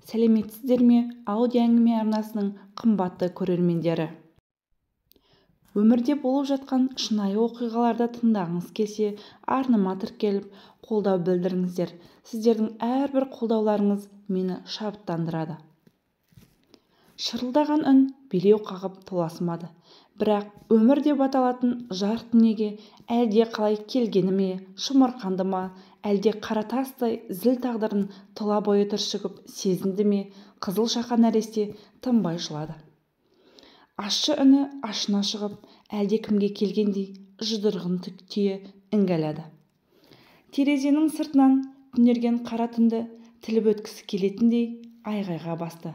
Сәлеметсіздер ме? Аудио әңгіме арнасының қымбатты көрермендері. Өмірде болып жатқан шынайы оқиғаларды тыңдағыңыз келсе, арныма тіркеліп, қолдау білдіріңіздер. Сіздердің әрбір қолдауларыңыз мені шабыттандырады. Шырылдаған үн билеу қағып толасымады. Бірақ өмір деп аталатын жарық дүниеге әлде қалай келгені ме, шымырқанды ма, әлде қара тастай зіл тағдырын тұла бойы түршігіп сезінді ме, қызыл шақа нәресте тынбай жылады. Ащы үні ашына шығып, әлде кімге келгендей жұдырығын түйе іңгәлады. Терезенің сыртынан түнерген қара түнді тіліп өткісі келетіндей айғайға басты.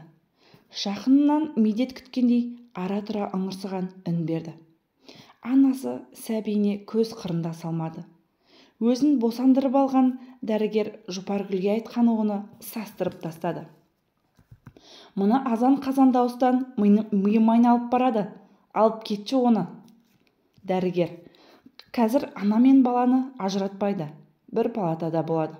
Жақынынан медет күткендей ара-тұра ыңырсыған үн берді. Анасы сәбиіне көз қырында салмады. Өзін босандырып алған дәрігер Жұпаргүлге айтқан оны састырып тастады. Мұны азан-қазан дауыстан миым айналып барады. Алып кетші оны. Дәрігер: қазір ана мен баланы ажыратпайды. Бір палатада болады.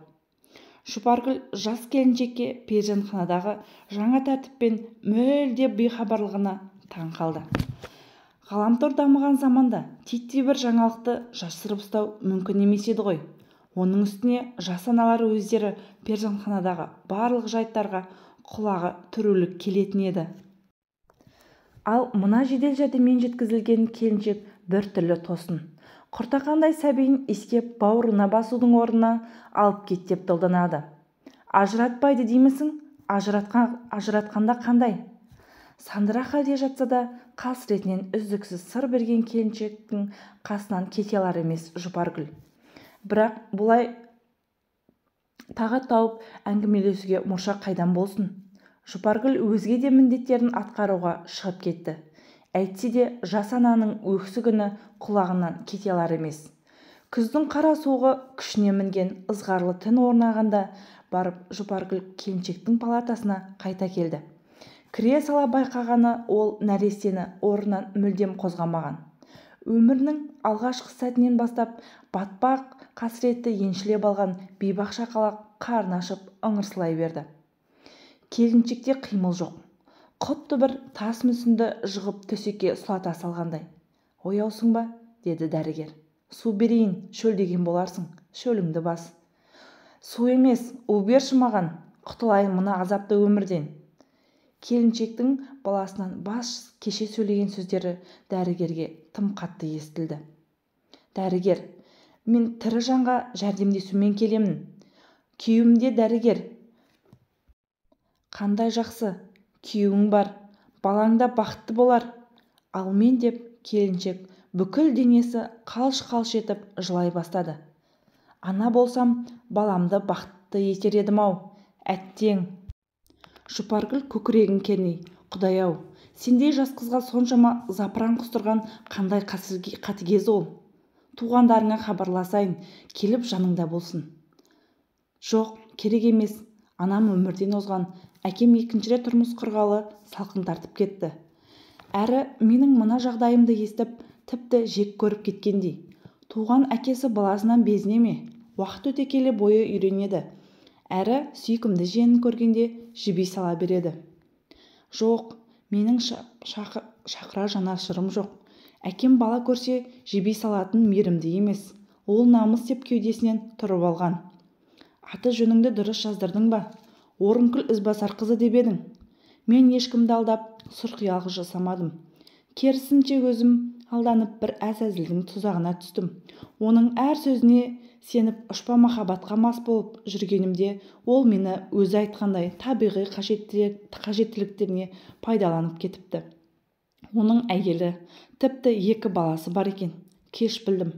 Жұпаргүл жас келіншекке перзентханадағы жаңа тәртіппен мүлде бейхабарлығына таң қалды. Ғаламтор дамыған заманда титтей бір жаңалықты жасырып ұстау мүмкін емес еді ғой. Оның үстіне жас аналар өздері перзентханадағы барлық жайттарға құлағы түріліп келетін еді. Ал мына жедел жәрдеммен жеткізілген келіншек бір түрлі тосын. Құртақандай сәбиін иіскеп бауырына басудың орнына алып кет деп долданады. Ажыратпайды деймісің? Ажыратқанда қандай? Сандырақ халде жатса да қасіретінен үздіксіз сыр берген келіншектің қасынан кете алар емес Жұпаргүл. Бірақ бұлай тағат тауып әңгімелесуге мұрша қайдан болсын? Жұпаргүл өзге де міндеттерін атқаруға шығып кетті. Әйтсе де жас ананың өксігіні құлағынан кете алар емес. Күздің қара суығы күшіне мінген ызғарлы түн орнағанда барып Жұпаргүл келіншектің палатасына қайта келді. Кіре сала байқағаны ол нәрестені орнынан мүлдем қозғамаған. Өмірінің алғашқы сәтінен бастап батпақ қасіретті еншілеп алған бейбақ шақалақ қарны ашып ыңырсылай берді. Келіншекте қимыл жоқ. Құтты бір тас мүсінді жығып төсекке сұлата салғандай. Ояусың ба? Деді дәрігер. Су берейін, шөлдеген боларсың. Шөліңді бас. Су емес, у берші маған. Құтылайын мына азапты өмірден. Келіншектің баласынан бас кеше сөйлеген сөздері дәрігерге тым қатты естілді. Дәрігер: мен тірі жанға жәрдемдесумен келемін. Күйеуім де дәрігер. Қандай жақсы. Күйеуің бар. Балаң да бақытты болар. Ал мен деп келіншек бүкіл денесі қалш-қалш етіп жылай бастады. Ана болсам, баламды бақытты етер едім-ау. Әттең. Жұпаргүл көкірегін керней: Құдай-ау, сендей жас қызға соншама запыран құстырған қандай қатыгез ол. Туғандарыңа хабарласайын, келіп жаныңда болсын. Жоқ, керек емес. Анам өмірден озған. Әкем екінші рет тұрмыс құрғалы салқын тартып кетті. Әрі менің мына жағдайымды естіп, тіпті жек көріп кеткендей. Туған әкесі баласынан безіне ме? Уақыт өте келе бойы үйренеді. Әрі сүйкімді жиенін көргенде жіби сала береді. Жоқ, менің шақыра жанашырым жоқ. Әкем бала көрсе жіби салатын мейірімді емес. Ол намыс деп кеудесінен тұрып алған. Аты жөніңді дұрыс жаздырдың ба? Орынкүл Ізбасар қызы деп едің. Мен ешкімді алдап, сұрқиялық жасамадым. Керісінше өзім алданып бір әзәзілдің тұзағына түстім. Оның әр сөзіне сеніп ұшпа махаббатқа мас болып жүргенімде ол мені өзі айтқандай табиғи қажеттіліктеріне пайдаланып кетіпті. Оның әйелі, тіпті 2 баласы бар екен. Кеш білдім.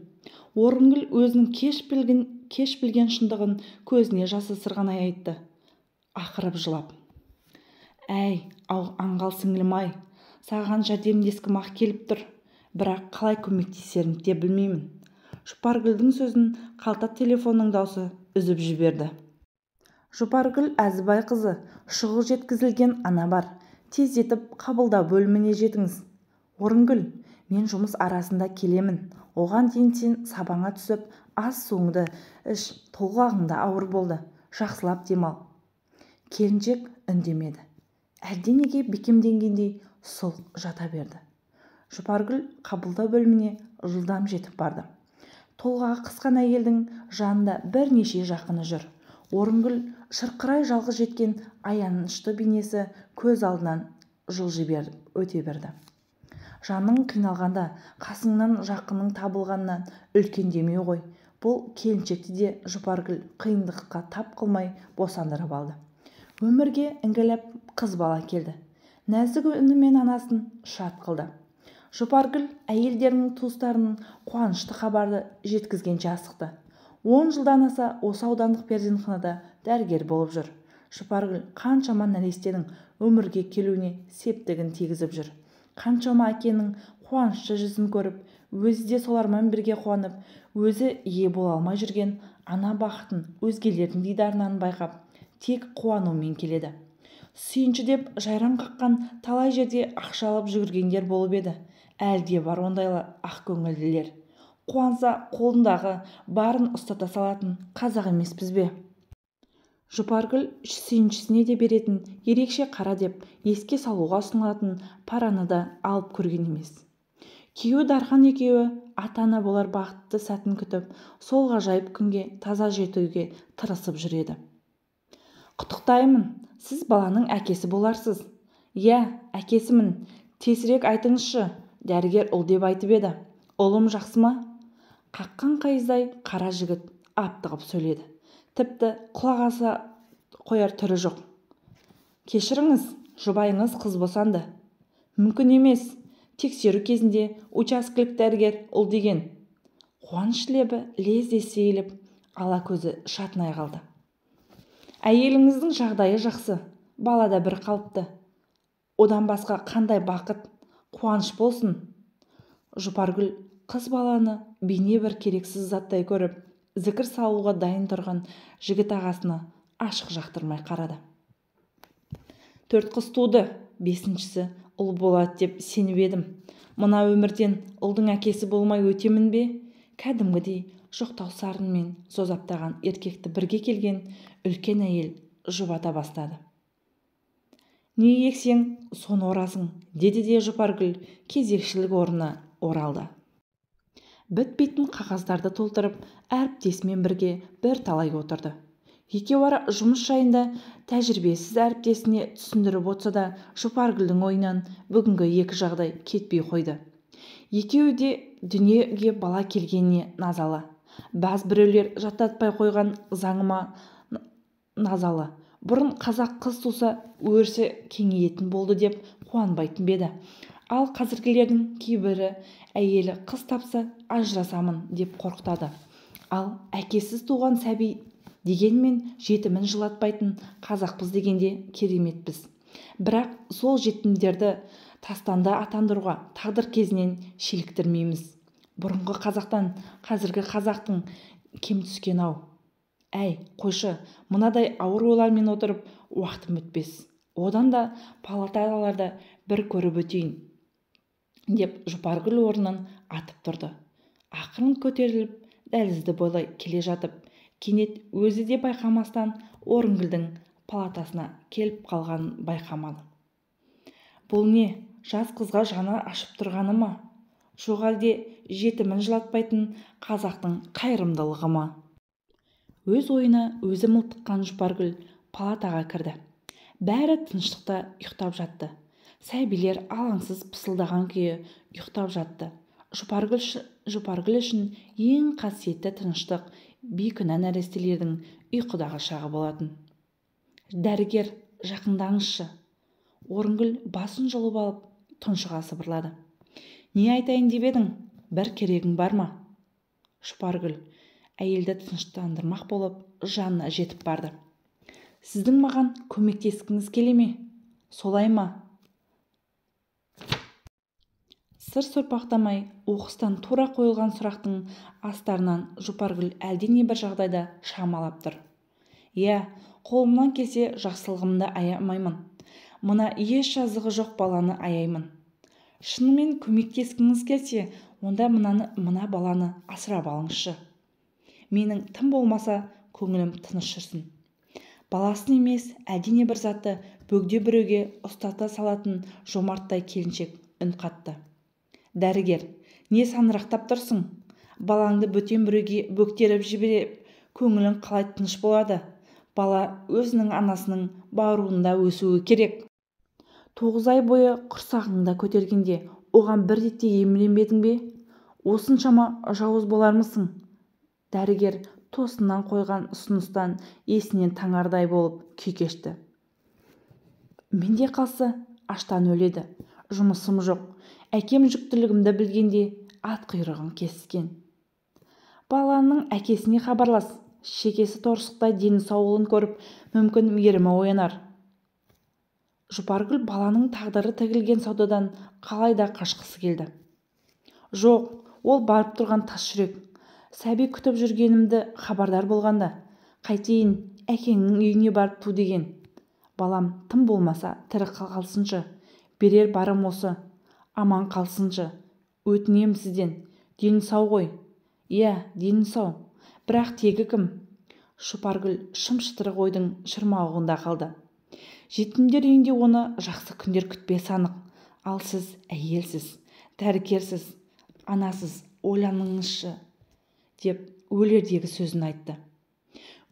Орынгүл өзінің кеш білген шындығын көзіне жасы сырғанай айтты. Ақырып жылап. Әй, аңғал сіңілім-ай, саған жәрдемдескім-ақ келіп тұр. Бірақ қалай көмектесерін де білмеймін. Жұпаргүлдің сөзін қалта телефонның даусы үзіп жіберді. Жұпаргүл Әзібай қызы, шұғыл жеткізілген ана бар. Тездетіп қабылдау бөліміне жетіңіз. Орынгүл, мен жұмыс арасында келемін. Оған дейін сен сабаңа түсіп, ас суыңды іш, толғағыңда ауыр болды. Жақсылап демал. Келіншек үндемеді. Әлденеге бекемденгендей сұлқ жата берді. Жұпаргүл қабылдау бөлміне жылдам жетіп барды. Толғағы қысқан әйелдің жанында бірнеше жақыны жүр. Орынгүл шырқырай жалғыз жеткен аянышты бейнесі көз алдынан жылжи өте берді. Жаның қиналғанда қасыңнан жақының табылғаннан үлкен демеу ғой. Бұл келіншекті де Жұпаргүл қиындыққа тап қылмай босандырып алды. Өмірге іңгілеп қыз бала келді. Нәзік үнімен анасын шат қылды. Жұпаргүл әйелдерінің туыстарының қуанышты хабарды жеткізгенше асықты. 10 жылдан аса осы аудандық перзентханада дәрігер болып жүр. Жұпаргүл қаншама нәрестенің өмірге келуіне септігін тигізіп жүр. Қаншама әкенің қуанышты жүзін көріп, өзі де солармен бірге қуанып, өзі ие бола алмай жүрген ана бақытын өзгелердің дидарынан байқап, тек қуанумен келеді. Сүйінші деп жайран қаққан талай жерде ақша алып жүгіргендер болып еді. Әлде бар ондайлы ақ көңілділер. Қуанса қолындағы барын ұстата салатын қазақ емеспіз бе? Жұпаргүл сүйіншісіне де беретін ерекше қара деп еске салуға ұсынылатын параны да алып көрген емес. Күйеуі Дархан екеуі ата-ана болар бақытты сәтін күтіп, сол ғажайып күнге таза жетуге тырысып жүреді. Құттықтаймын, сіз баланың әкесі боларсыз. Иә, әкесімін. Тезірек айтыңызшы, дәрігер ұл деп айтып еді. Ұлым жақсы ма? Қаққан қайыздай қара жігіт аптығып сөйледі. Тіпті құлақ аса қояр түрі жоқ. Кешіріңіз, жұбайыңыз қыз босанды. Мүмкін емес. Тексеру кезінде учаскелік дәрігер ұл деген. Қуаныш лебі лезде сейіліп, ала көзі шатынай қалды. Әйеліңіздің жағдайы жақсы, балада бір қалыпты. Одан басқа қандай бақыт, қуаныш болсын. Жұпаргүл қыз баланы бейне бір керексіз заттай көріп, зікір салуға дайын тұрған жігіт ағасына ашық жақтырмай қарады. 4 қыз туды, 5-шісі ұл болады деп сеніп едім. Мына өмірден ұлдың әкесі болмай өтемін бе? Кәдімгідей жоқтау сарынмен зозаптаған еркекті бірге келген үлкен әйел жұбата бастады. Не ексең, соны орасың, деді де Жұпаргүл кезекшілік орнына оралды. Бітпейтін қағаздарды толтырып, әріптесімен бірге бір талай отырды. Екеуара жұмыс жайында тәжірибесіз әріптесіне түсіндіріп отса да, Жұпаргүлдің ойынан бүгінгі екі жағдай кетпей қойды. Екеуі де дүниеге бала келгеніне назалы. Бәз біреулер жаттатпай қойған заңыма назалы. Бұрын қазақ қыз туса өрісі кеңейетін болды деп қуанбайтын беді. Ал қазіргілердің кейбірі әйелі қыз тапса ажырасамын деп қорқытады. Ал әкесіз туған сәби дегенмен жетімін жылатпайтын қазақпыз дегенде кереметпіз. Бірақ сол жетімдерді тастанды атандыруға тағдыр кезінен шеліктірмейміз. Бұрынғы қазақтан қазіргі қазақтың кем түскен ау. Әй, қойшы, мынадай ауыр ойлармен отырып уақытым өтпес. Одан да палаталарда бір көріп өтейін, деп Жұпаргүл орнынан атып тұрды. Ақырын көтеріліп, дәлізді бойлай келе жатып, кенет өзі де байқамастан Орынгүлдің палатасына келіп қалғанын байқамады. Бұл не, жас қызға жаны ашып тұрғаны ма? Жоқ әлде жетімін жылатпайтын қазақтың қайырымдылығы ма? Өз ойына өзі мылтыққан Жұпаргүл палатаға кірді. Бәрі тыныштықта ұйықтап жатты. Сәбилер алаңсыз пысылдаған күйі ұйықтап жатты. Жұпаргүл үшін ең қасиетті тыныштық бейкүнә нәрестелердің ұйқыдағы шағы болатын. Дәрігер, жақындаңызшы. Орынгүл басын жұлып алып, тұншыға сыбырлады. Не айтайын деп едің? Бір керегің бар ма? Жұпаргүл әйелді тыныштандырмақ болып жанына жетіп барды. Сіздің маған көмектескіңіз келе ме? Солай ма? Сыр сұрпақтамай, оқыстан тура қойылған сұрақтың астарынан Жұпаргүл әлдене бір жағдайда шамалап тұр. Иә, қолымнан келсе жақсылығымды аямаймын. Мына еш жазығы жоқ баланы аяймын. Шынымен көмектескіңіз келсе, онда мына баланы асырап алыңызшы. Менің тым болмаса көңілім тыныш жүрсін. баласын емес әлдене бір затты бөгде біреуге ұстата салатын жомарттай келіншек үн қатты. Дәрігер, не сандырақтап тұрсың? Балаңды бөтен біреуге бөктеріп жіберіп, көңілің қалай тыныш болады? Бала өзінің анасының бауырында өсуі керек. 9 ай бойы құрсағыңда көтергенде оған бір ретте емленбедің бе? Осыншама жауыз болармысың? Дәрігер тосыннан қойған ұсыныстан есінен таңардай болып күй кешті. Менде қалса аштан өледі. Жұмысым жоқ. Әкем жүктілігімді білгенде ат құйрығын кескен. Баланың әкесіне хабарлас. Шекесі торсықтай дені саулығын көріп, мүмкін мейірімі оянар. Жұпаргүл баланың тағдыры тігілген саудадан қалай да қашқысы келді. Жоқ, ол барып тұрған тас жүрек. Сәби күтіп жүргенімді хабардар болғанда, қайтейін, әкеңнің үйіне барып ту деген. Балам тым болмаса тірі қалсыншы, берер барым осы, аман қалсыншы. Өтінем сізден, дені сау ғой. Иә, дені сау. Бірақ тегі кім? Жұпаргүл шым-шытырық ойдың шырмауығында қалды. Жетімдер үйінде оны жақсы күндер күтпесі анық. Ал сіз әйелсіз, дәрігерсіз, анасыз, ойланыңызшы, деп өлердегі сөзін айтты.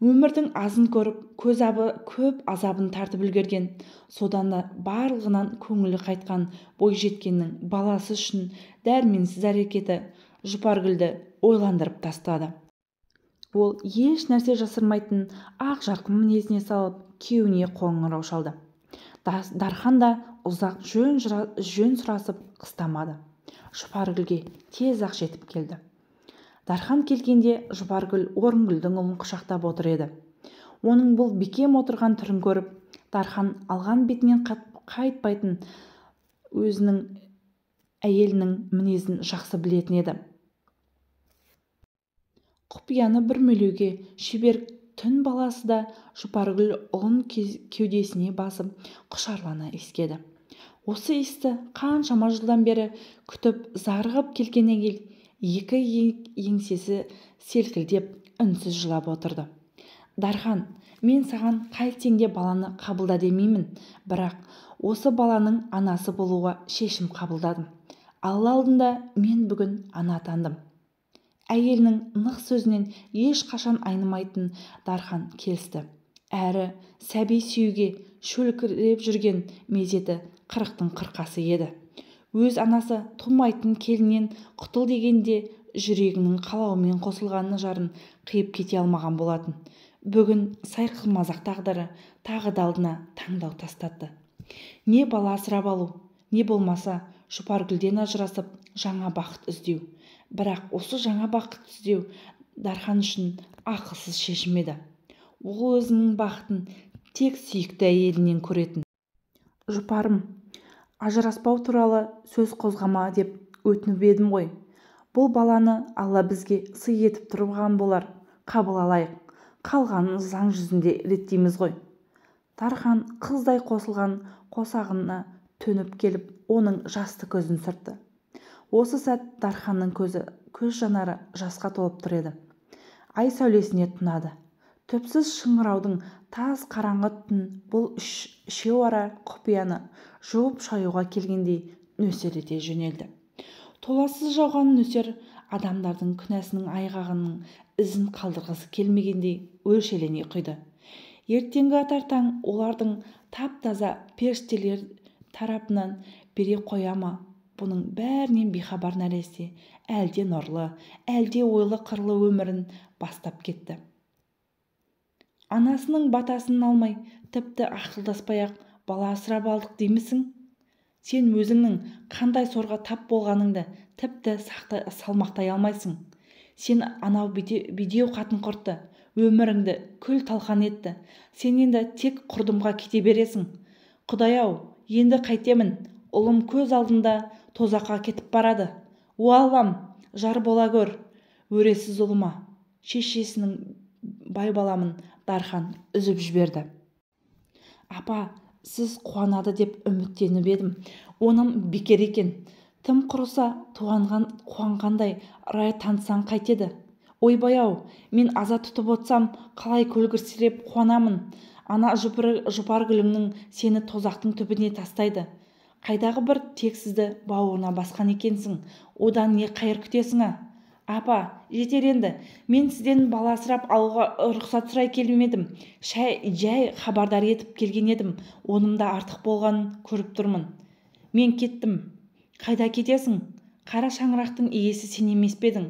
Өмірдің азын көріп, көп азабын тартып үлгерген, содан да барлығынан көңілі қайтқан бойжеткеннің баласы үшін дәрменсіз әрекеті Жұпаргүлді ойландырып тастады. Ол еш нәрсе жасырмайтын ақ жарқын мінезіне салып, күйеуіне қоңырау шалды. Дархан да ұзақ жөн сұрасып қыстамады. Жұпаргүлге тез ақ жетіп келді. Дархан келгенде Жұпаргүл Орынгүлдің ұлын құшақтап отыр еді. Оның бұл бекем отырған түрін көріп, Дархан алған бетінен қайтпайтын өзінің әйелінің мінезін жақсы білетін еді. Құпияны бүрмелеуге шебер түн баласы да Жұпаргүл ұлын кеудесіне басып құшарлана иіскеді. Осы иісті қаншама жылдан бері күтіп зарығып келген әйел екі еңсесі селкілдеп үнсіз жылап отырды. Дархан, мен саған қайтсеңде баланы қабылда демеймін, бірақ осы баланың анасы болуға шешім қабылдадым. Алла алдында мен бүгін ана атандым. Әйелінің нық сөзінен еш қашан айнымайтын Дархан келісті. Әрі сәби сүюге шөлкіреп жүрген мезеті 40-тың 40-асы еді. Өз анасы тумайтын келіннен құтыл дегенде жүрегінің қалауымен қосылған жарын қиып кете алмаған болатын. Бүгін сайқымазақ тағдыры тағы да алдына таңдау тастатты. Не бала асырап алу, не болмаса Жұпаргүлден ажырасып жаңа бақыт іздеу. Бірақ осы жаңа бақыт іздеу Дархан үшін ақылсыз шешім еді. Ол өзінің бақытын тек сүйікті әйелінен көретін. Жұпарым, ажыраспау туралы сөз қозғама деп өтініп едім ғой. Бұл баланы Алла бізге сый етіп тұрған болар. Қабыл алайық. Қалғанын заң жүзінде реттейміз ғой. Дархан қыздай қосылған қосағына төніп келіп, оның жасты көзін сүртті. Осы сәт Дарханның көз жанары жасқа толып тұр еді. Ай сәулесіне тұнады. Түпсіз шыңыраудың тас қараңғы түн бұл үшеу ара құпияны жуып шаюға келгендей нөсер ете жөнелді. Толассыз жауған нөсер адамдардың күнәсінің айғағының ізін қалдырғысы келмегендей өршелене құйды. Ертеңгі атар таң олардың тап-таза періштелер тарапынан бере қоя ма? Бұның бәрінен бейхабар нәресте әлде нұрлы, әлде ойлы қырлы өмірін бастап кетті. Анасының батасын алмай, тіпті ақылдаспай-ақ бала асырап алдық деймісің? Сен өзіңнің қандай сорға тап болғаныңды тіпті салмақтай алмайсың. Сен анау бедеу қатын құртты, өміріңді күл талқан етті. Сен енді тек құрдымға кете бересің. Құдай-ау, енді қайтемін? Ұлым көз алдында тозаққа кетіп барады. О Аллам, жар бола көр, өресіз ұлыма. Шешесінің байбаламын Дархан үзіп жіберді. Апа, сіз қуанады деп үміттеніп едім. Оның бекер екен. Тым құрыса қуанғандай рай танытсаң қайтеді. Ойбай-ау, мен аза тұтып отсам қалай көлгірсіреп қуанамын. ана жұпаргүліңнің сені тозақтың түбіне тастайды. Қайдағы бір тексізді бауырына басқан екенсің, одан не қайыр күтесің а? Апа, жетер енді, мен сізден бала асырап алуға рұқсат сұрай келмедім. Жай хабардар етіп келген едім. Онымда артық болғанын көріп тұрмын. Мен кеттім. Қайда кетесің? Қара шаңырақтың иесі сен емес пе едің?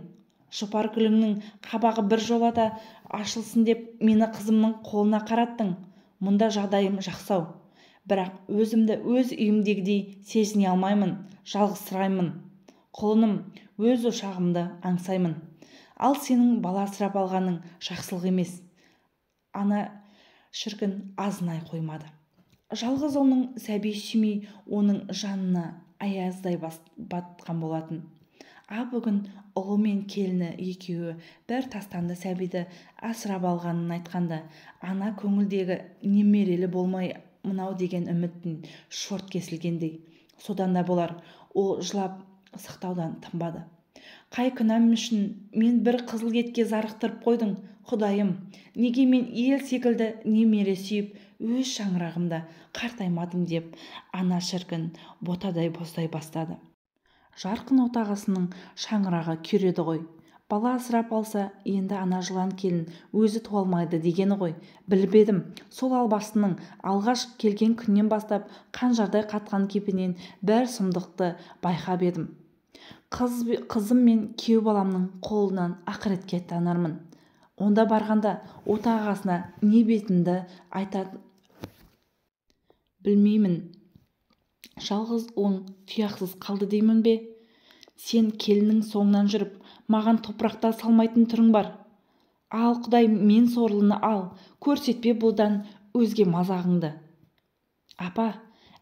Жұпаргүліңнің қабағы бір жолата ашылсын деп мені қызымның қолына қараттың. Мұнда жағдайым жақсау. Бірақ өзімді өз үйімдегідей сезіне алмаймын, жалғызсыраймын. Құлыным, өз ошағымды аңсаймын. Ал сенің бала асырап алғаның жақсылық емес. Ана шіркін азынай қоймады. Жалғыз ұлының сәби сүймей оның жанына аяздай батқан болатын. Бүгін ұлы мен келіні екеуі бір тастанды сәбиді асырап алғанын айтқанда, ана көңілдегі немерелі болмай мынау деген үміттің шорт кесілгендей. Содан да болар, ол жылап сықтаудан тынбады. Қай күнәм үшін мен бір қызыл етке зарықтырып қойдың, Құдайым, неге мен ел секілді немере сүйіп, өз шаңырағымда қартаймадым деп, ана шіркін ботадай боздай бастады. Жарқын отағасының шаңырағы күйреді ғой. Бала асырап алса, енді ана жылан келін өзі туа алмайды дегені ғой. Біліп едім, сол албастының алғаш келген күннен бастап қанжардай қатқан кепенен бір сұмдықты байқап едім. Қызым мен күйеу баламның қолынан ақыретке танармын. Онда барғанда отағасына не бетімді айтады білмеймін. Жалғыз ұлың тұяқсыз қалды деймін бе? Сен келінің соңынан жүріп, маған топырақта салмайтын түрің бар. Ал Құдай, мен сорлыны ал, көрсетпе бұдан өзге мазағыңды. Апа,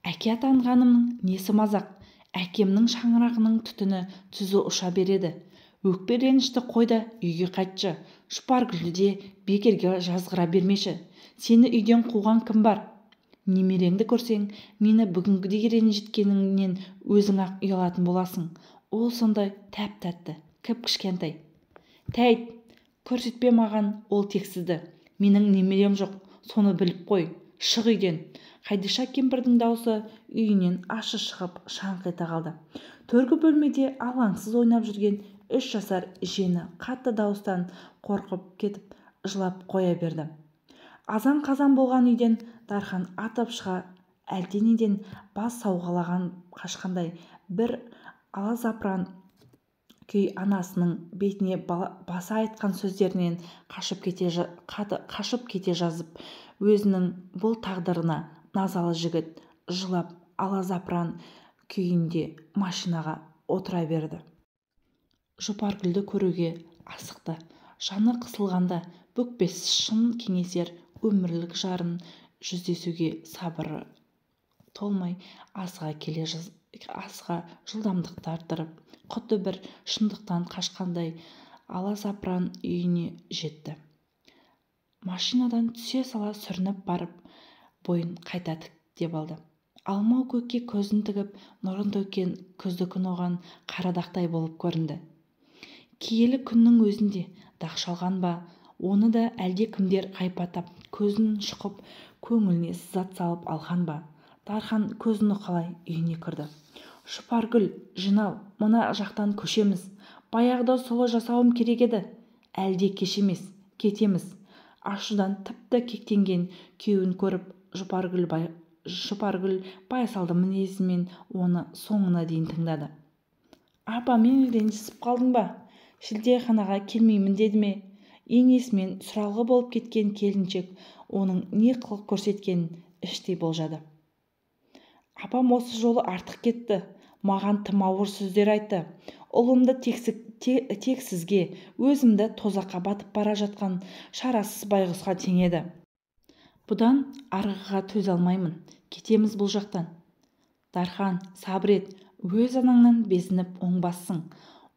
әке атанғанымның несі мазақ? Әкемнің шаңырағының түтіні түзу ұша береді. Өкпе ренішті қойда үйге қайтшы. Жұпаргүлді де бекерге жазғыра бермеші. Сені үйден қуған кім бар? Немереңді көрсең, мені бүгінгідей ренжіткеніңнен өзің-ақ ұялатын боласың. Ол сондай тәп-тәтті, кіп-кішкентай. Тәйт, көрсетпе маған ол тексізді. Менің немерем жоқ, соны біліп қой. Шық үйден. Қайдиша кемпірдің даусы үйінен ашы шығып шаңқ ете қалды. Төргі бөлмеде алаңсыз ойнап жүрген 3 жасар жиені қатты дауыстан қорқып кетіп жылап қоя берді. Азан-қазан болған үйден Дархан атып шыға әлденеден бас сауғалаған қашқандай бір алазапыран күй анасының бетіне баса айтқан сөздерінен қашып кете жазып, өзінің бұл тағдырына назалы жігіт жылап алазапыран күйінде машинаға отыра берді. Жұпаргүлді көруге асықты. Жаны қысылғанда бүкпес шын кеңесер өмірлік жарын жүздесуге сабыры толмай асыға жылдамдықты арттырып, құдды бір шындықтан қашқандай алазапыран үйіне жетті. Машинадан түсе сала сүрініп барып, бойын қайта тіктеп алды. Алмау көкке көзін тігіп, нұрын төккен күзді күн оған қарадақтай болып көрінді. Киелі күннің өзінде дақ шалған ба, оны да әлде кімдер қайпатап, көзін шұқып, көңіліне сызат салып алған ба? Дархан көзін уқалай үйіне кірді. Жұпаргүл, жинал, мына жақтан көшеміз. Баяғыда солай жасауым керек еді. Әлде кеш емес, кетеміз. Ашудан тіпті кектенген күйеуін көріп, Жұпаргүл байсалды мінезімен оны соңына дейін тыңдады. Апа, мен ренжісіп қалдың ба? Шілдеханаға келмеймін деді ме? Енесімен сұралғы болып кеткен келіншек оның не қылық көрсеткенін іштей болжады. Апам осы жолы артық кетті. Маған тым ауыр сөздер айтты. Ұлымды тек сізге, өзімді тозаққа батып бара жатқан шарасыз байғұсқа теңеді. Бұдан арғыға төзе алмаймын. Кетеміз бұл жақтан. Дархан, сабыр ет. Өз анаңнан безініп оңбассың.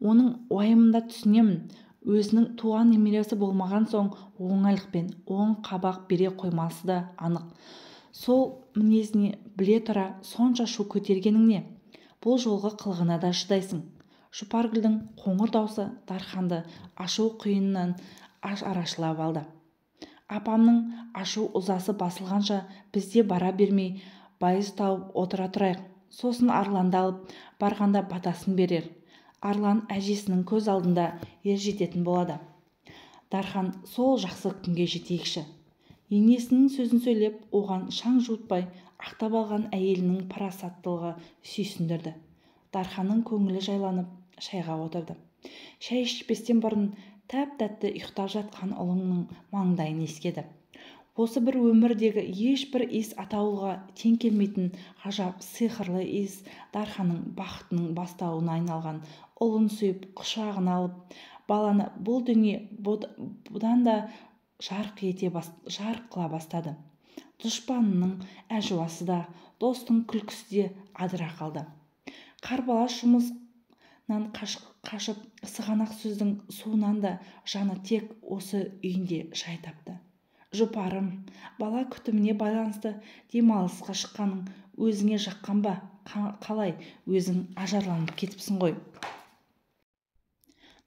Оның уайымында түсінемін. Өзінің туған немересі болмаған соң оңайлықпен оң қабақ бере қоймасы да анық. Сол мінезіне біле тұра сонша шу көтергенің не? Бұл жолғы қылғына да шыдайсың. Жұпаргүлдің қоңыр даусы Дарханды ашу құйынынан арашылап алды. Апамның ашу ызасы басылғанша бізде бара бермей байыз тауып отыра тұрайық. Сосын Арланды алып барғанда батасын берер. Арлан әжесінің көз алдында ержететін болады. Дархан сол жақсы күнге жетейікші. Енесінің сөзін сөйлеп, оған шаң жуытпай ақтап алған әйелінің парасаттылығы сүйсіндірді. Дарханның көңілі жайланып, шайға отырды. Шай ішпестен бұрын тәп-тәтті ұйықтап жатқан ұлының маңдайын иіскеді. Осы бір өмірдегі ешбір иіс атаулыға тең келмейтін ғажап сиқырлы иіс Дарханның бақытының бастауына айналған. Ұлын сүйіп, құшағына алып, баланы бұл дүние бұдан да жарқ қыла бастады. Дұшпанының әжуасы да, достың күлкісі де адыра қалды. Қарбалас жұмысынан қашып, сығанақ сөздің суынан да жаны тек осы үйінде жай тапты. Жұпарым, бала күтіміне байланысты демалысқа шыққаның өзіңе жаққан ба? Қалай, өзің ажарланып кетіпсің ғой.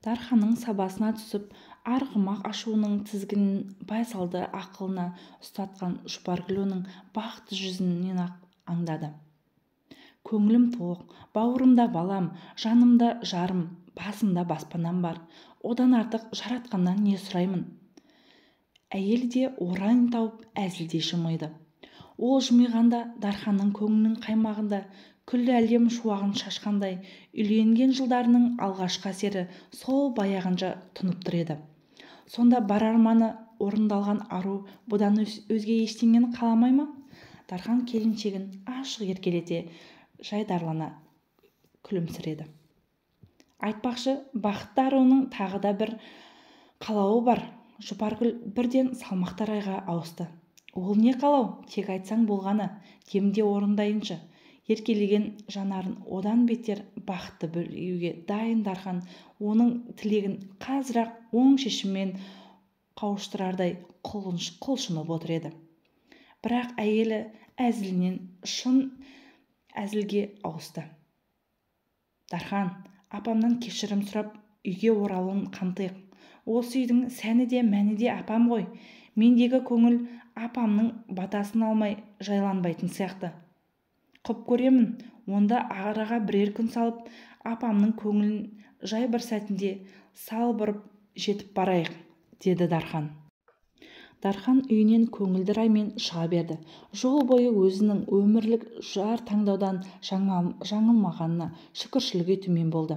Дарханның сабасына түсіп, арғымақ ашуының тізгінін байсалды ақылына ұстатқан Жұпаргүл оның бақытты жүзінен-ақ аңдады. Көңілім тоқ, бауырымда балам, жанымда жарым, басымда баспанам бар. Одан артық жаратқаннан не сұраймын? Әйел де орайын тауып әзілдей жымиды. Ол жымиғанда Дарханның көңілінің қаймағында күллі әлем шуағын шашқандай үйленген жылдарының алғашқы әсері сол баяғынша тұнып тұр еді. Сонда бар арманы орындалған ару бұдан өзге ештеңені қаламай ма? Дархан келіншегін ашық еркелете, жайдарлана күлімсіреді. Айтпақшы, бақытты аруының тағы да бір қалауы бар. Жұпаргүл бірден салмақты райға ауысты. Ол не қалау? Тек айтсаң болғаны, демде орындайыншы. Еркелеген жанарын одан бетер бақытты бөлеуге дайын Дархан оның тілегін қазір-ақ оң шешіммен қауыштырардай құлшынып отыр еді. Бірақ әйелі әзілінен шын әзілге ауысты. Дархан, апамнан кешірім сұрап үйге оралуын қамтайық. Осы үйдің сәні де мәні де апам ғой. Мендегі көңіл апамның батасын алмай жайланбайтын сияқты. Құп көремін, онда араға бірер күн салып, апамның көңілін жай бір сәтінде салбырып жетіп барайық, деді Дархан. Дархан үйінен көңілді раймен шыға берді. Жол бойы өзінің өмірлік жар таңдаудан жаңылмағанына шүкіршілік етумен болды.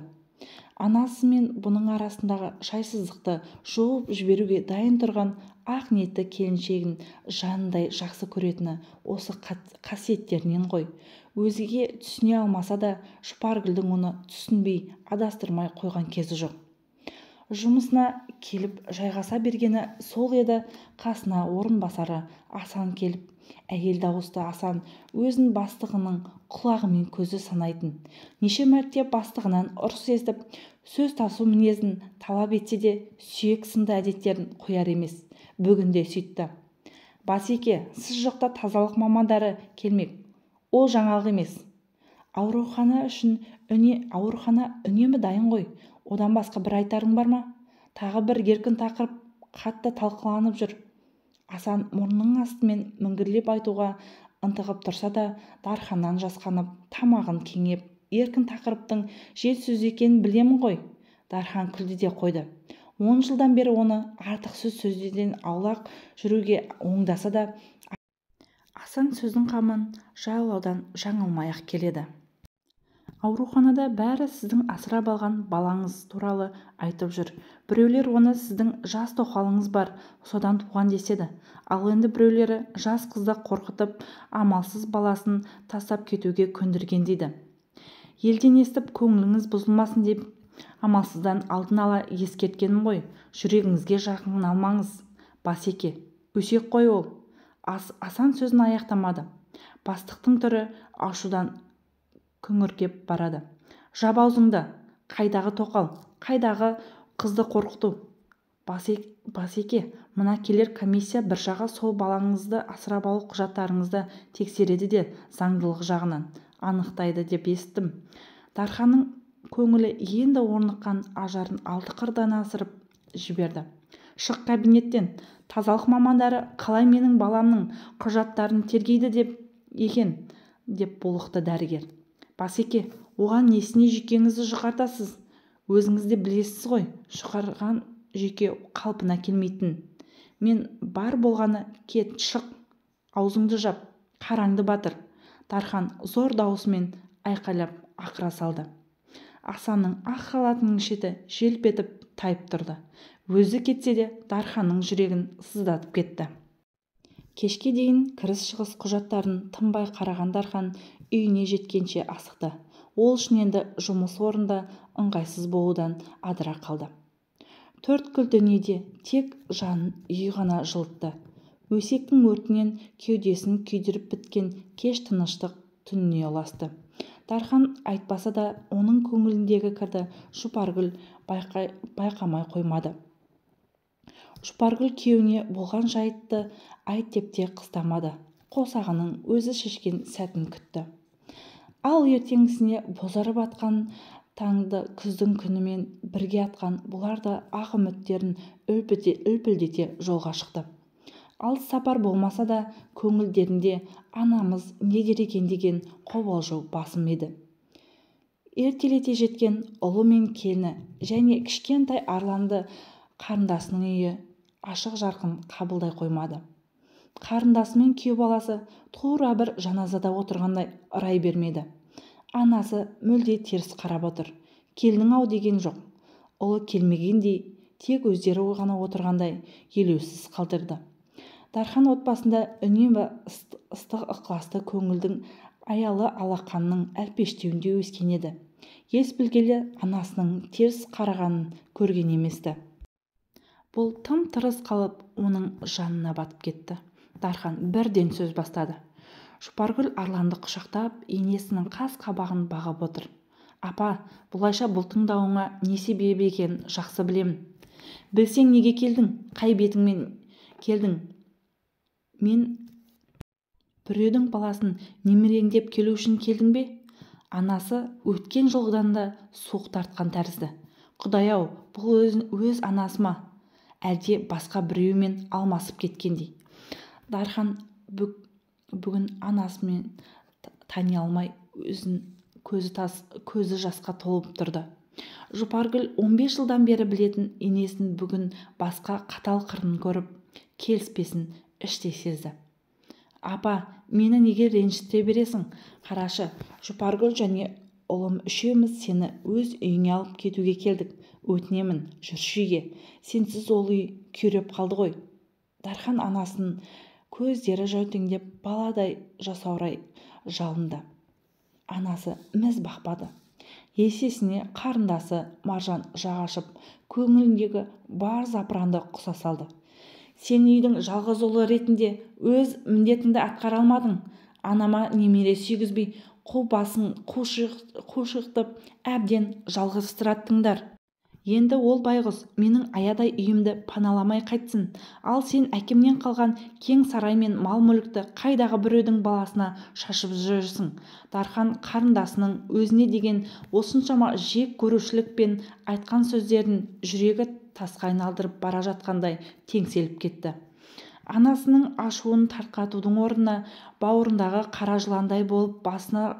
Анасы мен бұның арасындағы шайсыздықты жуып жіберуге дайын тұрған ақ ниетті келіншегін жанындай жақсы көретіні осы қасиеттерінен ғой. Өзге түсіне алмаса да Жұпаргүлдің оны түсінбей адастырмай қойған кезі жоқ. Жұмысына келіп жайғаса бергені сол еді. Қасына орынбасары Асан келіп, әйел дауысты Асан өзін бастығының құлағымен көзі санайтын. Неше мәрте бастығынан ұрыс естіп, сөз тасу мінезін талап етсе де сүйек сынды әдеттерін қояр емес. Бүгін де сөйтті. Басеке, сіз жоқта тазалық мамандары келмек. Ол жаңалық емес. Аурухана үнемі дайын ғой. Одан басқа бір айтарың бар ма? Тағы бір еркін тақырып қатты талқыланып жүр. Асан мұрнының астымен міңгірлеп айтуға ынтығып тұрса да, Дарханнан жасқанып, тамағын кеңеп, еркін тақырыптың жет сөз екенін білемін ғой. Дархан күлді де қойды. 10 жылдан бері оны артық сөзден аулақ жүруге оңдаса да, Асан сөздің қамын жайлаудан жаңылмай-ақ келеді. Ауруханада бәрі сіздің асырап алған балаңыз туралы айтып жүр. Біреулер оны сіздің жас тоқалыңыз бар, содан туған деседі. Ал енді біреулері жас қызды қорқытып, амалсыз баласын тастап кетуге көндірген дейді. Елден естіп көңіліңіз бұзылмасын деп амалсыздан алдын ала ескерткенім ғой. Жүрегіңізге жақын алмаңыз. Басеке, өсек қой ол. Асан сөзін аяқтамады. Бастықтың түрі ашудан күңіркеп барады. Жап аузыңды. Қайдағы тоқал? Қайдағы қызды қорқыту? Басеке, мына келер комиссия бір жағы сол балаңызды асырап алу құжаттарыңызды тексереді де заңдылық жағынан анықтайды деп естім. Дарханның көңілі енді орныққан ажарын алты қырдан асырып жіберді. шық кабинеттен. Тазалық мамандары қалай менің баламның құжаттарын тергейді деп булықты дәрігер. Басеке, оған несіне жүйкеңізді жұқартасыз? Өзіңіз де білесіз ғой, жұқарған жүйке қалпына келмейтін. Мен бар болғаны кет, шық, аузыңды жап, қараңды батыр. Дархан зор даусымен айқайлап ақыра салды. Асанның ақ халатының шеті желп етіп тайып тұрды. Өзі кетсе де Дарханның жүрегін сыздатып кетті. Кешке дейін кіріс-шығыс құжаттарын тынбай қараған Дархан үйіне жеткенше асықты. Ол үшін енді жұмыс орнында ыңғайсыз болудан адыра қалды. Төрткүл дүниеде тек жанын үй ғана жылытты. Өсектің өртінен кеудесін күйдіріп біткен кеш тыныштық түніне ұласты. Дархан айтпаса да оның көңіліндегі кірді Жұпаргүл байқамай қоймады. Жұпаргүл күйеуіне болған жайтты айт деп те қыстамады. Қосағының өзі шешкен сәтін күтті. Ал ертеңгісіне бозарып атқан таңды күздің күнімен бірге атқан бұлар да ақ үміттерін үлпілдете жолға шықты. Алыс сапар болмаса да көңілдерінде анамыз не дер екен деген қобалжу басым еді. Ертелете жеткен ұлы мен келіні және кішкентай Арланды қарындасының үйі ашық жарқын қабылдай қоймады. Қарындасы мен күйеу баласы тура бір жаназада отырғандай ырай бермеді. Анасы мүлде теріс қарап отыр. Келінің-ау деген жоқ. Ұлы келмегендей, тек өздері ғана отырғандай елеусіз қалдырды. Дархан отбасында үнемі ыстық ықыласты көңілдің аялы алақанның әлпештеуінде өскен еді. Ес білгелі анасының теріс қарағанын көрген еместі. Бұл тым-тырыс қалып оның жанына батып кетті. Дархан бірден сөз бастады. Жұпаргүл Арланды құшақтап енесінің қас-қабағын бағып отыр. Апа, бұлайша бұл тыңдауыңа не себеп екенін жақсы білемін. Білсең неге келдің? Қай бетіңмен келдің? Мен біреудің баласын немереңдеп келу үшін келдің бе? Анасы өткен жылғыдан да суық тартқан тәрізді. Құдай-ау, бұл өз анасы ма? Әлде басқа біреумен алмасып кеткендей. Дархан бүгін анасымен тани алмай өзін көзі жасқа толып тұрды. Жұпаргүл 15 жылдан бері білетін енесін бүгін басқа қатал қырын көріп, келіспесін іштей сезді. Апа, мені неге ренжіте бересің? Қарашы, Жұпаргүл және ұлым үшеуміз сені өз үйіңе алып кетуге келдік. Өтінемін, жүрші үйге. Сенсіз ол үй күйреп қалды ғой. Дархан анасын көздері жәутеңдеп баладай жасаурай жалынды. Анасы міз бақпады. Есесіне қарындасы Маржан жағашып, көңіліндегі бар запыранды құса салды. Сен үйдің жалғыз ұлы ретінде өз міндетіңді атқара алмадың. Анама немере сүйгізбей, қу басын қушықтып, әбден жалғызсыраттыңдар. Енді ол байғұс менің аядай үйімді паналамай қайтсын. Ал сен әкемнен қалған кең сарай мен мал-мүлікті қайдағы біреудің баласына шашып жүрсің. Дархан қарындасының өзіне деген осыншама жек көрушілікпен айтқан сөздерін жүрегі тасқа айналдырып бара жатқандай теңселіп кетті. Анасының ашуын тарқатудың орнына бауырындағы қара жыландай болып басына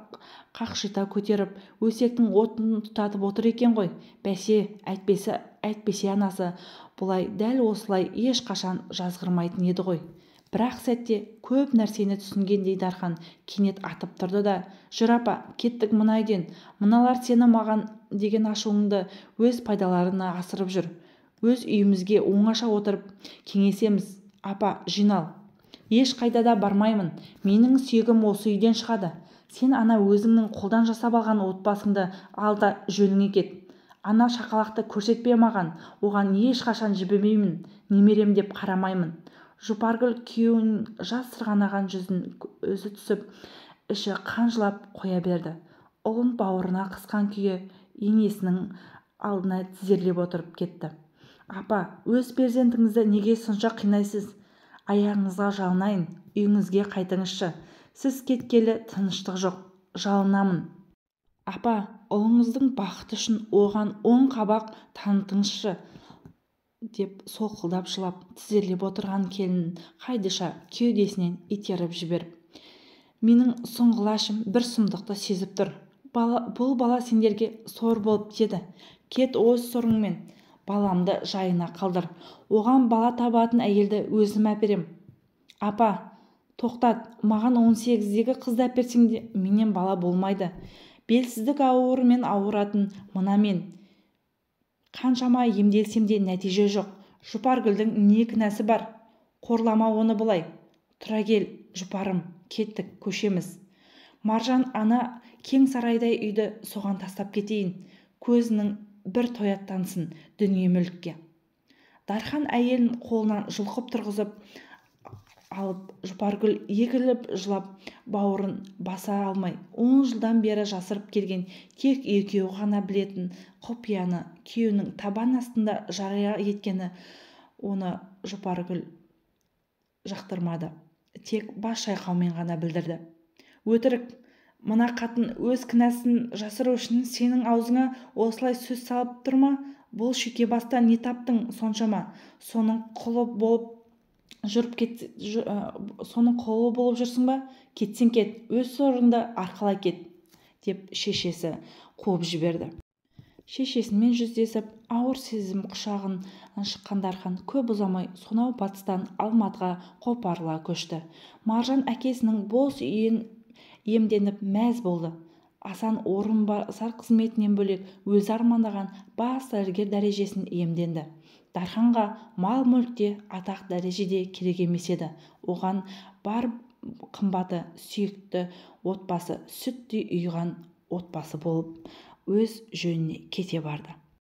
қақшита көтеріп, өсектің отын тұтатып отыр екен ғой. Бәсе, әйтпесе анасы бұлай дәл осылай ешқашан жазғырмайтын еді ғой. Бірақ сәтте көп нәрсені түсінгендей Дархан кенет атып тұрды да, жүр апа, кеттік мына үйден. Мыналар сені маған деген ашуыңды өз пайдаларына асырып жүр. Өз үйімізге оңаша отырып кеңесеміз. Апа, жинал. Еш қайда да бармаймын. Менің сүйегім осы үйден шығады. Сен ана өзіңнің қолдан жасап алған отбасыңды ал да жөніңе кет. Ана шақалақты көрсетпе маған. Оған ешқашан жібімеймін. Немерем деп қарамаймын. Жұпаргүл күйеуінің жас сырғанаған жүзін өзі түсіп, іші қанжылап қоя берді. Ұлын бауырына қысқан күйі енесінің алдына тізерлеп отырып кетті. Апа, өз перзентіңізді неге сонша қинайсыз? Аяғыңызға жалынайын, үйіңізге қайтыңызшы. Сіз кеткелі тыныштық жоқ, жалынамын. Апа, ұлыңыздың бақыты үшін оған оң қабақ танытыңызшы. деп солқылдап жылап тізерлеп отырған келінін қайдыша кеудесінен итеріп жіберіп, менің сұңғылашым бір сұмдықты сезіп тұр. Бұл бала сендерге сор болып деді. Кет өз сорыңмен, баламды жайына қалдыр. Оған бала табатын әйелді өзім әперем. Апа, тоқтат, маған 18-дегі қызды әперсең де менен бала болмайды. Белсіздік ауруымен ауыратын мына мен. Қаншама емделсем де нәтиже жоқ. Жұпаргүлдің не кінәсі бар? Қорлама оны бұлай. Тұра кел, жұпарым, кеттік, көшеміз. Маржан ана кең сарайдай үйді соған тастап кетейін. Көзінің бір тояттансын дүние мүлікке. Дархан әйелін қолынан жұлқып тұрғызып алып, Жұпаргүл егіліп жылап бауырын баса алмай 10 жылдан бері жасырып келген тек екеуі ғана білетін құпияны күйеуінің табан астында жария еткені оны Жұпаргүл жақтырмады. Тек бас шайқаумен ғана білдірді. Өтірік, мына қатын өз кінәсін жасыру үшін сенің аузыңа осылай сөз салып тұр ма? Бұл шүйке бастан не таптың соншама? Соның құлы болып жүрсің ба? Кетсең кет, өз сорыңды арқалай кет, деп шешесі қуып жіберді. Шешесімен жүздесіп, ауыр сезім құшағын шыққан Дархан көп ұзамай сонау батыстан Алматыға қопарыла көшті. Маржан әкесінің бос үйін емденіп мәз болды. Асан орынбасар қызметінен бөлек өзі армандаған бас дәрігер дәрежесін иемденді. Дарханға мал-мүлкте, атақ дәрежеде керек емес еді. Оған бар қымбаты сүйікті отбасы, сүттей ұйыған отбасы болып өз жөніне кете барды.